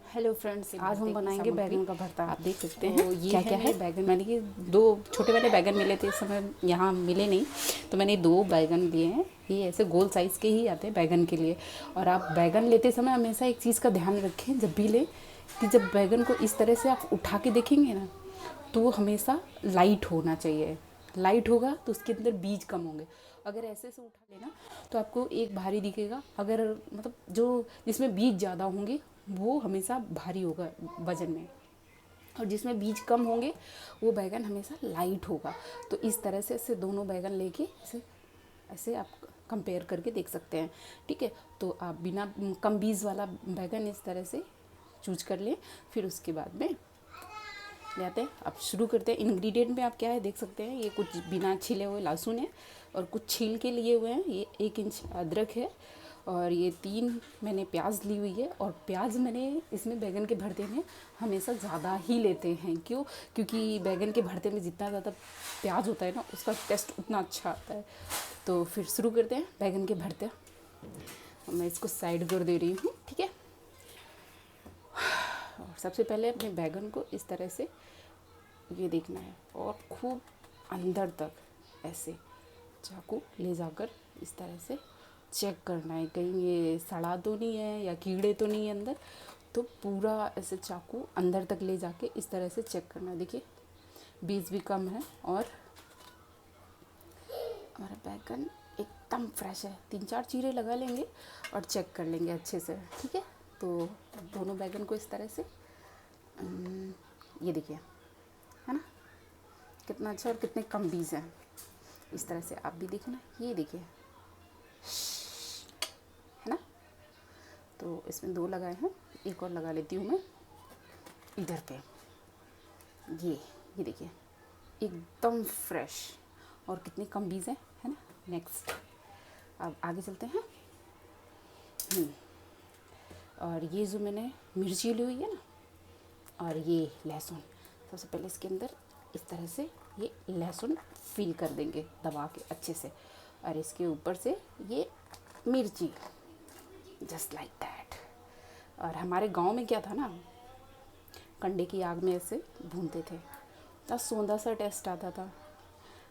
Hello friends, आज हम बनाएंगे बैगन का भरता। आप देख सकते हैं तो ये क्या है क्या है। मेरे बैगन मैंने कि 2 छोटे वाले बैगन मिले थे, इस समय यहाँ मिले नहीं, तो मैंने 2 बैगन लिए हैं। ये ऐसे गोल साइज़ के ही आते हैं बैगन के लिए। और आप बैगन लेते समय हमेशा एक चीज़ का ध्यान रखें जब भी लें, कि जब बैगन को इस तरह से आप उठा के देखेंगे ना, तो वो हमेशा लाइट होना चाहिए। लाइट होगा तो उसके अंदर बीज कम होंगे। अगर ऐसे से उठा लेना तो आपको एक भारी दिखेगा। अगर मतलब जो जिसमें बीज ज़्यादा होंगे वो हमेशा भारी होगा वज़न में, और जिसमें बीज कम होंगे वो बैगन हमेशा लाइट होगा। तो इस तरह से ऐसे दोनों बैगन लेके ऐसे ऐसे आप कंपेयर करके देख सकते हैं। ठीक है, तो आप बिना कम बीज वाला बैगन इस तरह से चूज कर लें। फिर उसके बाद में ले आते हैं। अब शुरू करते हैं। इंग्रेडिएंट में आप क्या है देख सकते हैं, ये कुछ बिना छिले हुए लहसुन है, और कुछ छील के लिए हुए हैं। ये 1 इंच अदरक है, और ये 3 मैंने प्याज ली हुई है। और प्याज मैंने इसमें बैगन के भरते में हमेशा ज़्यादा ही लेते हैं। क्यों? क्योंकि बैगन के भरते में जितना ज़्यादा प्याज होता है ना, उसका टेस्ट उतना अच्छा आता है। तो फिर शुरू करते हैं बैगन के भरते। मैं इसको साइड कर दे रही हूँ। ठीक है, और सबसे पहले अपने बैगन को इस तरह से ये देखना है, और खूब अंदर तक ऐसे चाकू ले जाकर इस तरह से चेक करना है, कहीं ये सड़ा तो नहीं है या कीड़े तो नहीं है अंदर। तो पूरा ऐसे चाकू अंदर तक ले जाके इस तरह से चेक करना है। देखिए बीज भी कम है, और हमारा बैगन एकदम फ्रेश है। 3-4 चीरे लगा लेंगे और चेक कर लेंगे अच्छे से। ठीक है, तो दोनों बैगन को इस तरह से ये देखिए, है ना कितना अच्छा, और कितने कम बीज हैं। इस तरह से आप भी देखना, ये देखिए, है ना। तो इसमें 2 लगाए हैं, एक और लगा लेती हूँ मैं इधर पे। ये देखिए एकदम फ्रेश, और कितने कम बीज हैं, है ना। नेक्स्ट अब आगे चलते हैं। और ये जो मैंने मिर्ची ली हुई है ना, और ये लहसुन, सबसे पहले इसके अंदर इस तरह से ये लहसुन फिल कर देंगे दबा के अच्छे से, और इसके ऊपर से ये मिर्ची, जस्ट लाइक दैट। और हमारे गांव में क्या था ना, कंडे की आग में ऐसे भूनते थे, इतना सौंधा सा टेस्ट आता था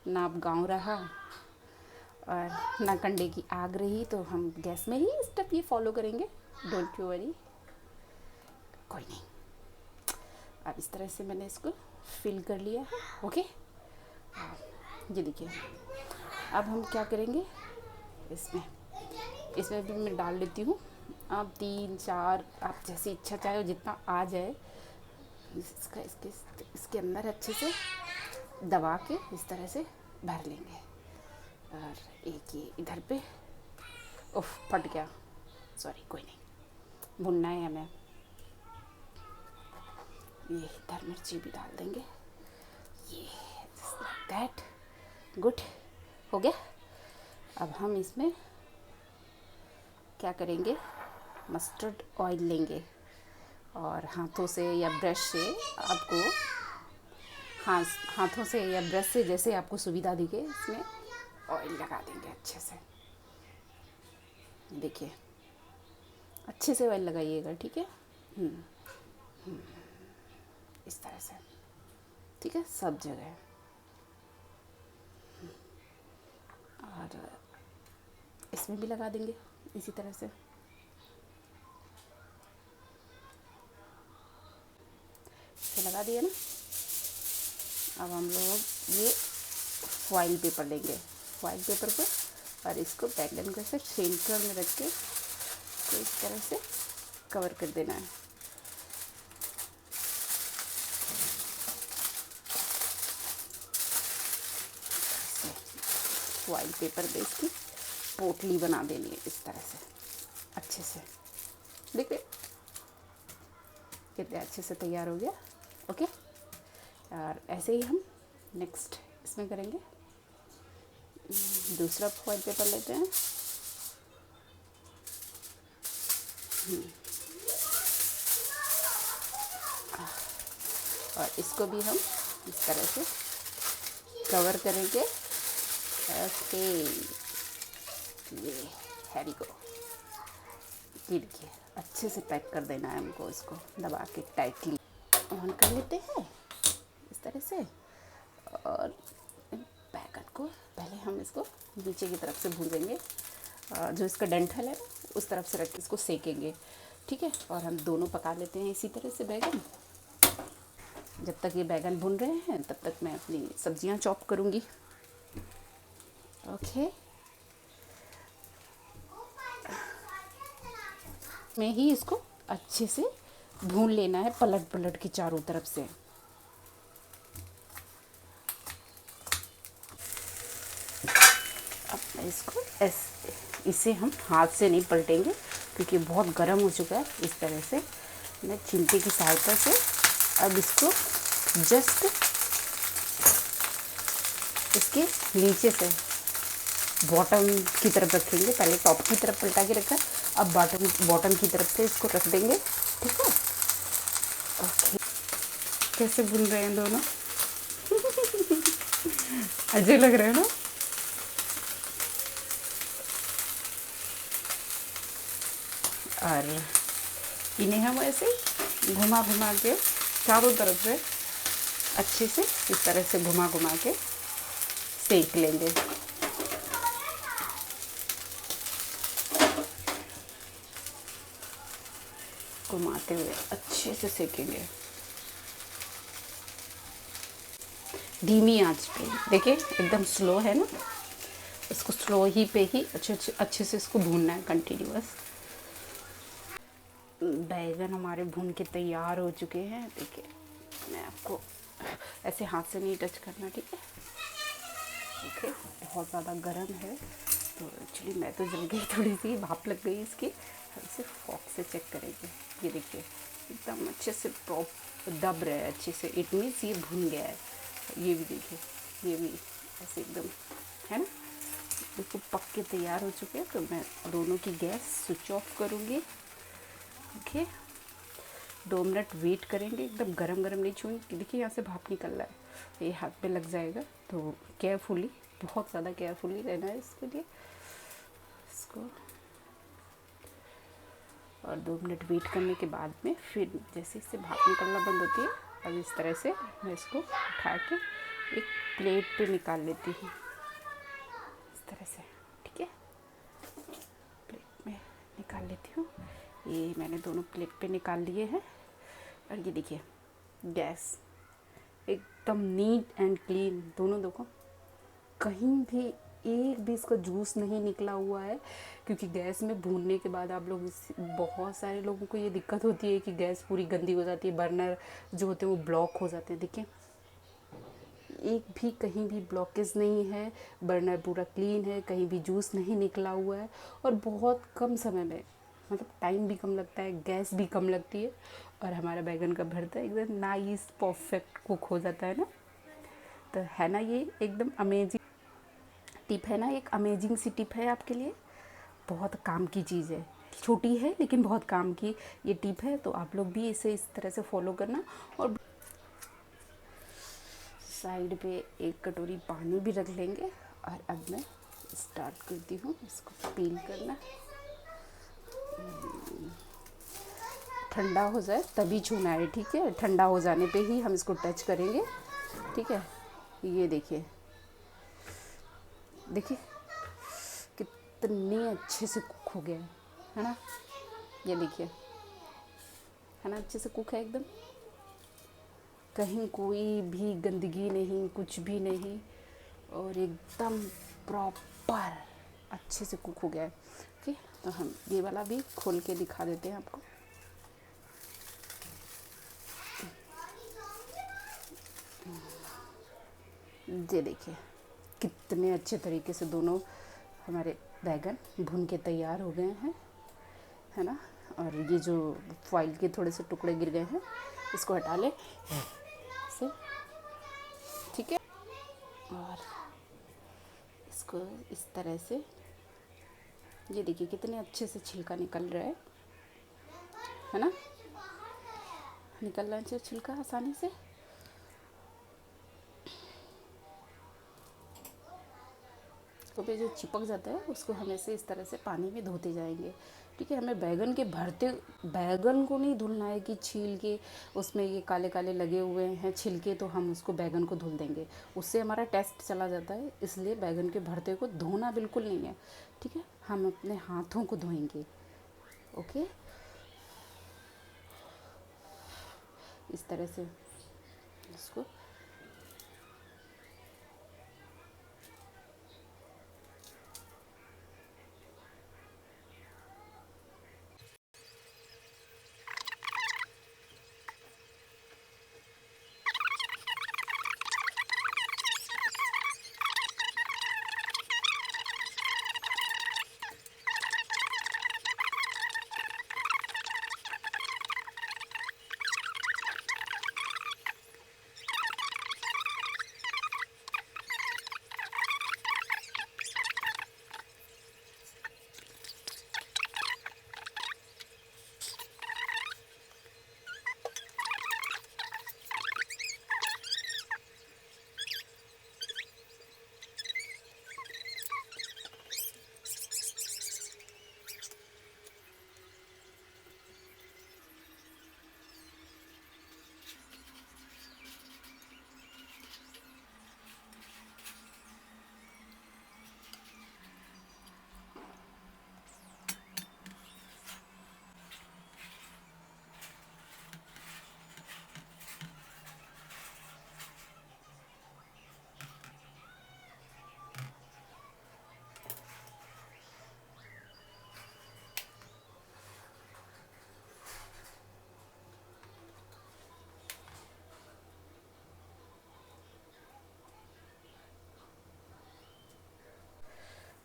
ना। अब गांव रहा और ना कंडे की आग रही, तो हम गैस में ही स्टेप ये फॉलो करेंगे। डोंट यू वरी, कोई नहीं। अब इस तरह से मैंने इसको फिल कर लिया है। ओके, ये देखिए। अब हम क्या करेंगे, इसमें भी मैं डाल लेती हूँ। आप 3-4 आप जैसी इच्छा चाहे जितना आ जाए, इसके अंदर अच्छे से दबा के इस तरह से भर लेंगे। और एक ये इधर पे, उफ फट गया, सॉरी, कोई नहीं, भुनना है हमें। ये इधर मिर्ची भी डाल देंगे, ये दैट, गुड, हो गया। अब हम इसमें क्या करेंगे, मस्टर्ड ऑयल लेंगे, और हाथों से या ब्रश से आपको, हाथों से या ब्रश से जैसे आपको सुविधा दिखे, इसमें ऑयल लगा देंगे अच्छे से। देखिए अच्छे से ऑयल लगाइएगा, ठीक है। इस तरह से, ठीक है, सब जगह। और इसमें भी लगा देंगे इसी तरह से। इसे लगा दिया ना। अब हम लोग ये फॉइल पेपर लेंगे, फॉइल पेपर पर, और इसको बैगन को ऐसे सेंटर में रख के तो इस तरह से कवर कर देना है। फॉइल पेपर पे इसकी पोटली बना देनी है इस तरह से अच्छे से। देखिए कितने अच्छे से तैयार हो गया। ओके, और ऐसे ही हम नेक्स्ट इसमें करेंगे। दूसरा फॉइल पेपर लेते हैं, और इसको भी हम इस तरह से कवर करेंगे। ओके, ये हैवी को ये देखिए अच्छे से पैक कर देना है हमको, इसको दबा के टाइटली ऑन कर लेते हैं इस तरह से। और बैगन को पहले हम इसको नीचे की तरफ से भूनेंगे, जो इसका डंठल है उस तरफ से रख के इसको सेकेंगे, ठीक है। और हम दोनों पका लेते हैं इसी तरह से बैगन। जब तक ये बैगन भुन रहे हैं तब तक मैं अपनी सब्जियां चॉप करूँगी। ओके, मैं ही इसको अच्छे से भून लेना है, पलट पलट के चारों तरफ से। अब मैं इसको इसे हम हाथ से नहीं पलटेंगे क्योंकि बहुत गर्म हो चुका है। इस तरह से मैं चिमटे की सहायता से अब इसको जस्ट इसके नीचे से बॉटम की तरफ रखेंगे। पहले टॉप की तरफ पलटा के रखा, अब बॉटम की तरफ से इसको रख देंगे, ठीक है। ओके, कैसे भून रहे हैं दोनों अजय लग रहे हैं ना। और इन्हें हम ऐसे घुमा घुमा के चारों तरफ से अच्छे से इस तरह से घुमा घुमा के सेक लेंगे। घुमाते हुए अच्छे से सेकेंगे धीमी आंच पे। देखिए एकदम स्लो है ना, इसको स्लो ही पे ही अच्छे से इसको भूनना है कंटिन्यूअस। बैगन हमारे भून के तैयार हो चुके हैं। देखिए मैं आपको ऐसे हाथ से नहीं टच करना, ठीक है। ओके, बहुत ज़्यादा गर्म है तो एक्चुअली मैं तो जल गई, थोड़ी सी भाप लग गई इसकी। हम इसे फॉक से चेक करेंगे। ये देखिए एकदम अच्छे से दब रहा है अच्छे से, इट मीन्स ये भून गया है। ये भी देखिए, ये भी ऐसे एकदम है ना, बिल्कुल पक के तैयार हो चुके हैं। तो मैं दोनों की गैस स्विच ऑफ करूँगी। ओके, 2 मिनट वेट करेंगे। एकदम गरम गरम नहीं छूएंगे, देखिए यहाँ से भाप निकल रहा है, ये हाथ पे लग जाएगा। तो केयरफुली, बहुत ज़्यादा केयरफुली रहना है इसके लिए इसको। और 2 मिनट वेट करने के बाद में फिर जैसे इससे भाप निकलना बंद होती है, अब इस तरह से मैं इसको उठा के एक प्लेट पे निकाल लेती हूँ इस तरह से, ठीक है। प्लेट में निकाल लेती हूँ। ये मैंने दोनों प्लेट पे निकाल लिए हैं। और ये देखिए गैस एकदम नीट एंड क्लीन, दोनों देखो कहीं भी एक भी इसका जूस नहीं निकला हुआ है। क्योंकि गैस में भूनने के बाद आप लोग बहुत सारे लोगों को ये दिक्कत होती है कि गैस पूरी गंदी हो जाती है, बर्नर जो होते हैं वो ब्लॉक हो जाते हैं। देखिए एक भी कहीं भी ब्लॉकेज नहीं है, बर्नर पूरा क्लीन है, कहीं भी जूस नहीं निकला हुआ है। और बहुत कम समय में, मतलब टाइम भी कम लगता है, गैस भी कम लगती है, और हमारा बैगन का भरता एकदम नाइस परफेक्ट कुक हो जाता है ना। तो है ना, ये एकदम अमेजिंग टिप है ना, एक अमेजिंग सी टिप है आपके लिए, बहुत काम की चीज़ है। छोटी है लेकिन बहुत काम की ये टिप है। तो आप लोग भी इसे इस तरह से फॉलो करना। और साइड पे एक कटोरी पानी भी रख लेंगे। और अब मैं स्टार्ट करती हूँ इसको पील करना। ठंडा हो जाए तभी छूना है, ठीक है। ठंडा हो जाने पे ही हम इसको टच करेंगे, ठीक है। ये देखिए, देखिए कितने अच्छे से कुक हो गया है ना। ये देखिए है ना, अच्छे से कुक है एकदम, कहीं कोई भी गंदगी नहीं, कुछ भी नहीं, और एकदम प्रॉपर अच्छे से कुक हो गया है। ओके, तो हम ये वाला भी खोल के दिखा देते हैं आपको। ये देखिए कितने अच्छे तरीके से दोनों हमारे बैगन भुन के तैयार हो गए हैं, है ना। और ये जो फॉइल के थोड़े से टुकड़े गिर गए हैं, इसको हटा ले से, ठीक है। और इसको इस तरह से, ये देखिए कितने अच्छे से छिलका निकल रहा है ना, निकल रहा है छिलका आसानी से। इसको पे जो चिपक जाता है उसको हम ऐसे इस तरह से पानी में धोते जाएंगे, ठीक है। हमें बैगन के भरते बैगन को नहीं धुलना है कि छील के उसमें ये काले काले लगे हुए हैं छिलके, तो हम उसको बैगन को धुल देंगे, उससे हमारा टेस्ट चला जाता है। इसलिए बैगन के भरते को धोना बिल्कुल नहीं है, ठीक है। हम अपने हाथों को धोएंगे। ओके, इस तरह से इसको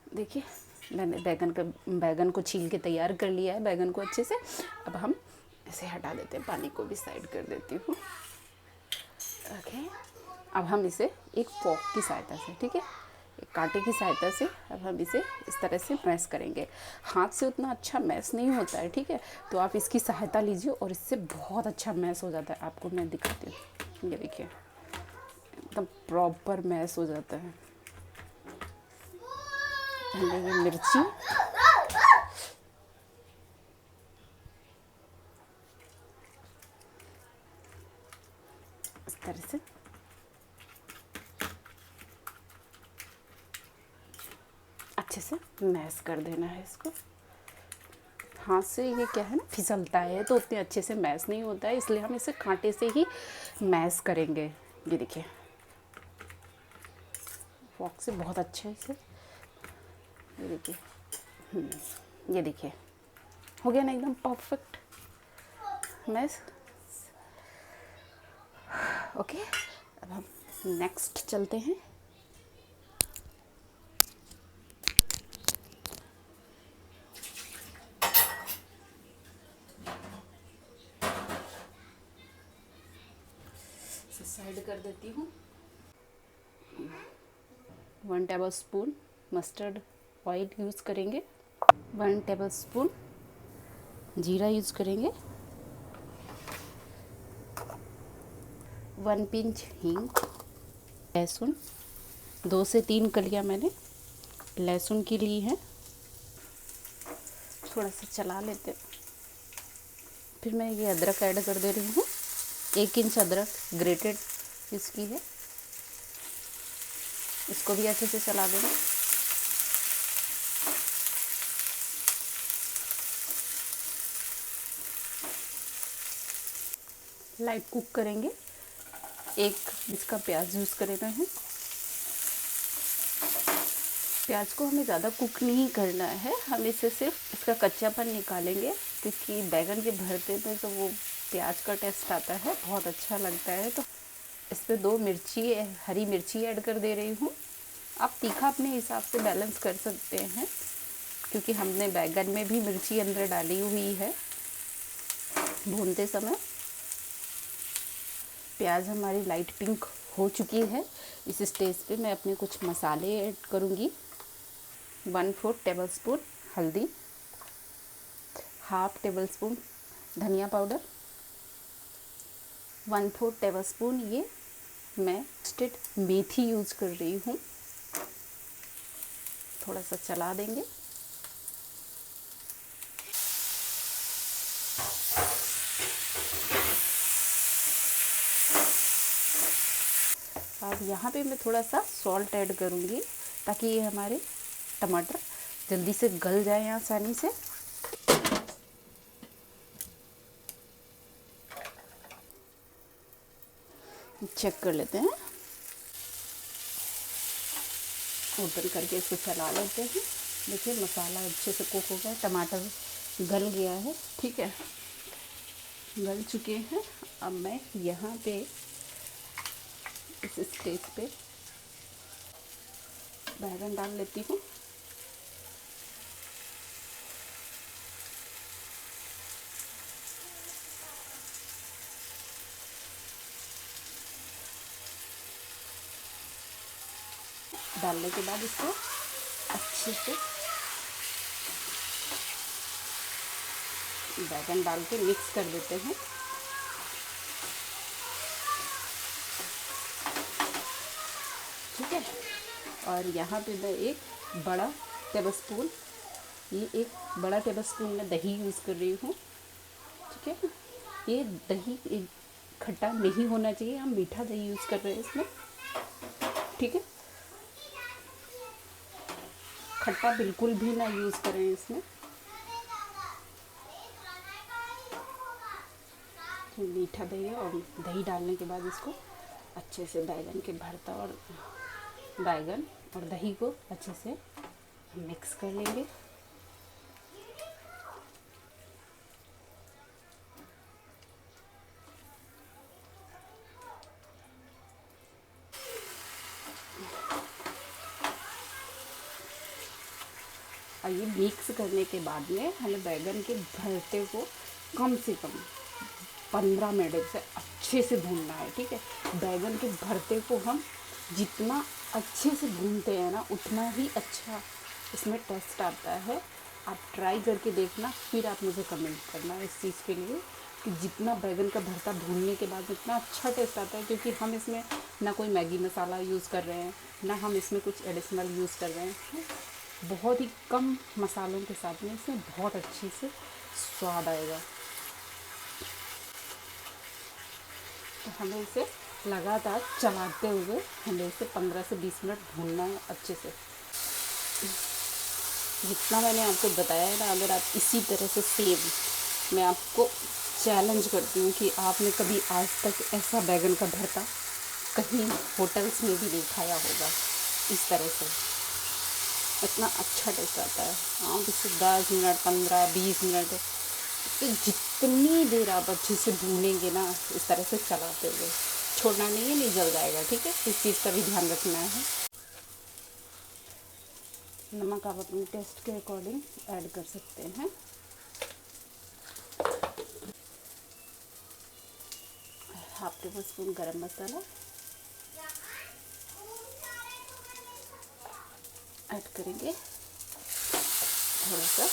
देखिए मैंने बैगन को छील के तैयार कर लिया है, बैगन को अच्छे से। अब हम इसे हटा देते हैं, पानी को भी साइड कर देती हूँ। ओके, अब हम इसे एक फॉर्क की सहायता से, ठीक है, एक कांटे की सहायता से अब हम इसे इस तरह से मैश करेंगे। हाथ से उतना अच्छा मैश नहीं होता है, ठीक है, तो आप इसकी सहायता लीजिए और इससे बहुत अच्छा मैश हो जाता है। आपको मैं दिखाती हूँ, ये देखिए एकदम प्रॉपर मैश हो जाता है। हमने ये मिर्ची इस तरह से अच्छे से मैश कर देना है इसको। हाथ से ये क्या है ना, फिसलता है तो उतने अच्छे से मैश नहीं होता है, इसलिए हम इसे कांटे से ही मैश करेंगे। ये देखिए फॉर्क से बहुत अच्छे से, ये देखिए ये देखिए हो गया ना एकदम परफेक्ट मैश। ओके, अब हम नेक्स्ट चलते हैं। साइड कर देती हूँ। 1 table spoon mustard oil use करेंगे, 1 टेबल स्पून जीरा यूज़ करेंगे, 1 पिंच हींग, लहसुन 2 से 3 कलियाँ मैंने लहसुन की ली है। थोड़ा सा चला लेते हैं। फिर मैं ये अदरक ऐड कर दे रही हूँ, 1 इंच अदरक ग्रेटेड इसकी है, इसको भी अच्छे से चला देंगे। लाइट कुक करेंगे। एक इसका प्याज यूज़ कर रहे हैं। प्याज को हमें ज़्यादा कुक नहीं करना है, हम इसे सिर्फ इसका कच्चापन निकालेंगे, क्योंकि बैगन के भरते में तो वो प्याज का टेस्ट आता है, बहुत अच्छा लगता है। तो इस पर 2 हरी मिर्ची ऐड कर दे रही हूँ। आप तीखा अपने हिसाब से बैलेंस कर सकते हैं, क्योंकि हमने बैगन में भी मिर्ची अंदर डाली हुई है भूनते समय। प्याज हमारी लाइट पिंक हो चुकी है। इस स्टेज पे मैं अपने कुछ मसाले ऐड करूँगी। 1/4 टेबल स्पून हल्दी, हाफ टेबल स्पून धनिया पाउडर, 1/4 टेबल स्पून ये मैं रोस्टेड मेथी यूज़ कर रही हूँ। थोड़ा सा चला देंगे। अब यहाँ पे मैं थोड़ा सा सॉल्ट ऐड करूँगी ताकि ये हमारे टमाटर जल्दी से गल जाए आसानी से। चेक कर लेते हैं, ओपन करके इसको चला लेते हैं। देखिए मसाला अच्छे से कुक हो गया, टमाटर गल गया है, ठीक है, गल चुके हैं। अब मैं यहाँ पे इस स्टेज पे बैंगन डाल लेती हूँ। डालने के बाद इसको अच्छे से बैंगन डाल के मिक्स कर देते हैं। ठीक है, और यहाँ पे मैं एक बड़ा टेबलस्पून मैं दही यूज़ कर रही हूँ। ठीक है, ये दही एक खट्टा नहीं होना चाहिए, हम मीठा दही यूज़ कर रहे हैं इसमें। ठीक है, खट्टा बिल्कुल भी ना यूज़ करें इसमें। मीठा दही है, और दही डालने के बाद इसको अच्छे से बैगन के भरता और बैगन और दही को अच्छे से मिक्स कर लेंगे। और ये मिक्स करने के बाद में हमें बैगन के भरते को कम से कम 15 मिनट से अच्छे से भूनना है। ठीक है, बैगन के भरते को हम जितना अच्छे से भूनते हैं ना, उतना ही अच्छा इसमें टेस्ट आता है। आप ट्राई करके देखना, फिर आप मुझे कमेंट करना इस चीज़ के लिए कि जितना बैगन का भरता भूनने के बाद इतना अच्छा टेस्ट आता है, क्योंकि हम इसमें ना कोई मैगी मसाला यूज़ कर रहे हैं, ना हम इसमें कुछ एडिशनल यूज़ कर रहे हैं। बहुत ही कम मसालों के साथ में इसमें बहुत अच्छी से स्वाद आएगा। तो हमें इसे लगातार चलाते हुए हमें इसे 15 से 20 मिनट भूनना है अच्छे से। जितना मैंने आपको बताया है ना, अगर आप इसी तरह से सेम, मैं आपको चैलेंज करती हूँ कि आपने कभी आज तक ऐसा बैगन का भरता कहीं होटल्स में भी नहीं खाया होगा। इस तरह से इतना अच्छा टेस्ट आता है। आप इसे 10 मिनट 15-20 मिनट तो जितनी देर आप अच्छे से भूनेंगे ना, इस तरह से चलाते हुए, छोड़ना नहीं है, नहीं जल जाएगा। ठीक है, इस चीज़ का भी ध्यान रखना है। नमक आप अपने टेस्ट के अकॉर्डिंग ऐड कर सकते हैं। हाफ टेबल स्पून गरम मसाला ऐड करेंगे, थोड़ा सा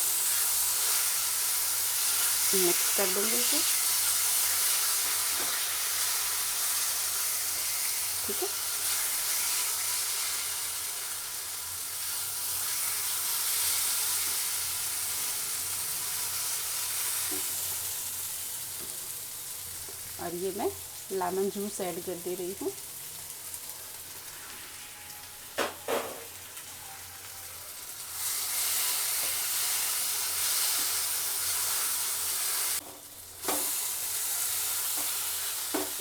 मिक्स कर देंगे इसे। ठीक है, और ये मैं लेमन जूस ऐड कर दे रही हूँ।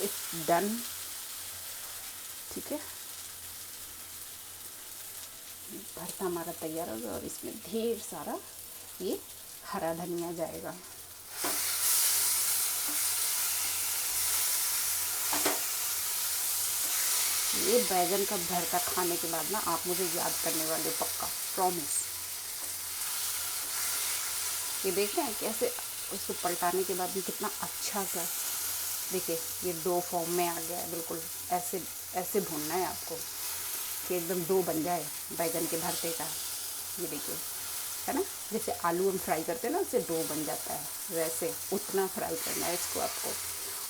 It's done. ठीक है, भरता हमारा तैयार होगा और इसमें ढेर सारा ये हरा धनिया जाएगा। ये बैगन का भरता खाने के बाद ना आप मुझे याद करने वाले, पक्का, प्रॉमिस। ये देख रहे हैं कैसे उसको पलटाने के बाद भी कितना अच्छा सा, देखिए ये डो फॉर्म में आ गया है। बिल्कुल ऐसे ऐसे भूनना है आपको कि एकदम डो बन जाए बैगन के भरते का। ये देखिए, है ना, जैसे आलू हम फ्राई करते हैं ना, उससे डो बन जाता है, वैसे उतना फ्राई करना है इसको आपको।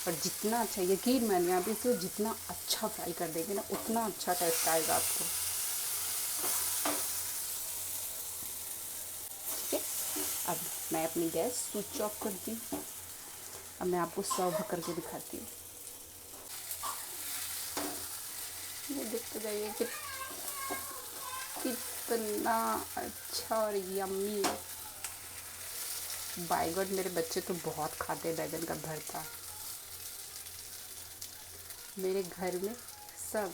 और जितना अच्छा, यकीन मानिए, आप इसको जितना अच्छा फ्राई कर देंगे ना, उतना अच्छा टेस्ट आएगा आपको। ठीक है, अब मैं अपनी गैस स्विच ऑफ करती हूँ। अब मैं आपको सर्व करके दिखाती हूँ। ये देखते जाइए कि कितना अच्छा और यम्मी है। बैगन मेरे बच्चे तो बहुत खाते हैं, बैगन का भरता। मेरे घर में सब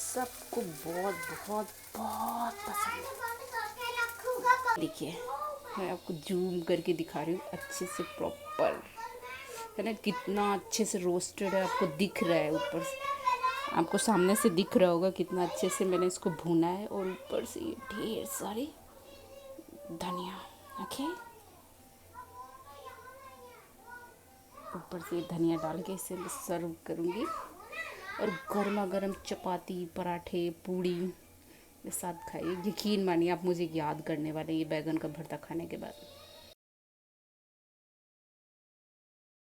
सबको बहुत बहुत बहुत पसंद है। देखिए, मैं आपको जूम करके दिखा रही हूँ अच्छे से, प्रॉपर है ना, कितना अच्छे से रोस्टेड है। आपको दिख रहा है ऊपर से, आपको सामने से दिख रहा होगा कितना अच्छे से मैंने इसको भुना है। और ऊपर से ये ढेर सारी धनिया, ओके, ऊपर से धनिया डाल के इसे मैं सर्व करूँगी। और गर्मा गर्म चपाती, पराठे, पूड़ी के साथ खाइए। यकीन मानिए आप मुझे याद करने वाले ये बैगन का भरता खाने के बाद।